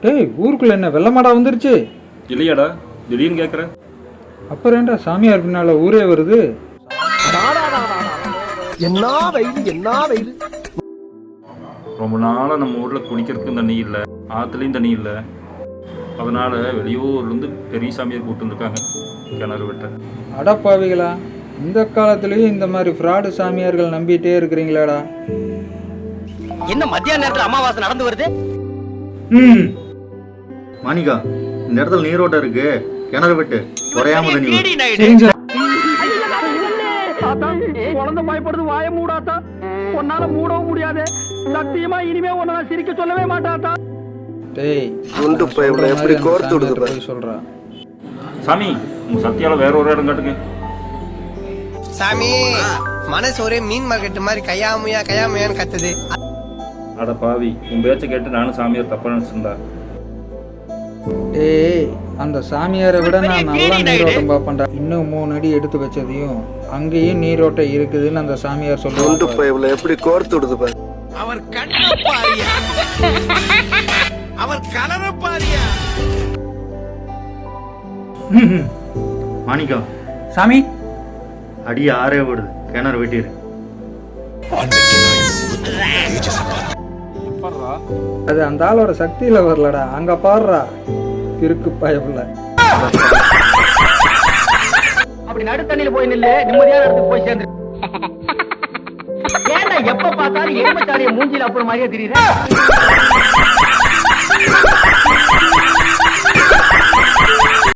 டேய் ஊருக்குள்ள என்ன வெள்ளமாடா வந்துருச்சு? இல்லையாடா, திடீர்னு கேட்குற. அப்புறம் ஏன்டா சாமியார் பின்னால ஊரே வருது? என்ன வெயில் என்ன வெயில். ரொம்ப நாளாக நம்ம ஊரில் குடிக்கிறதுக்கும் தண்ணி இல்லை, ஆற்றுலையும் தண்ணி இல்லை. அதனால் வெளியூர்லேருந்து பெரிய சாமியார் கூப்பிட்டு வந்துருக்காங்க கிணறு வெட்ட. அடப்பாவிகளா, இந்த காலத்துலேயும் இந்த மாதிரி ஃப்ராடு சாமியார்கள் நம்பிட்டே இருக்கிறீங்களாடா? என்ன மத்தியான நேரத்துல அமாவாசை நடந்து வருது? மாணிக்கா, இந்த இடத்துல நீரோட்டம் இருக்கு, கிணறு வெட்டு, குறையாம தண்ணி வரும். சரிங்க சார். குழந்தை பயப்படுது, வாய மூடாத்தா. உன்னால மூடவும் முடியாது. சத்தியமா இனிமே உன்னை சிரிக்க சொல்லவே மாட்டாத்தா. டேய் குண்டு பைப்ல எப்படி கோர்த்து விடுது பாரு. போய் சொல்றா. சாமி, உங்கள் சத்தியால வேற ஒரு இடம் காட்டுங்க. சாமி, மனசு ஒரே மீன் மார்க்கெட் மாதிரி கையாமையான்னு கத்துது. அட பாவி, உன் பேச்சை கேட்டு நானும் சாமியார் தப்பா நினச்சிருந்தா. டேய் அந்த சாமியாரை விட நான் நல்லா நீரோட்டம் பார்ப்பேன்டா. இன்னும் 3 அடி எடுத்து வச்சதையும் அங்கேயும் நீரோட்டம் இருக்குதுன்னு அந்த சாமியார் குண்டு சொல்லுவாங்க. பைப்ல எப்படி கோர்த்து விடுது பாரு. அவர் கண்ண பாரியா, அவர் கலர பாரியா. மாணிக்கா, சாமி அடி ஆறே விடுது, கிணறு வெட்டிடு. அது அந்த ஆளோட சக்தியில வரலடா, அங்க பாடுறா திருக்கு பயப்புல. அப்படி நடு தண்ணியில போய் நில்லு, நிம்மதியான இடத்துக்கு போய் சேர்ந்து. ஏன்டா எப்ப பார்த்தாலும் எருமச்சாடிய மூஞ்சில அப்புறம் மாதிரியே தெரியுது?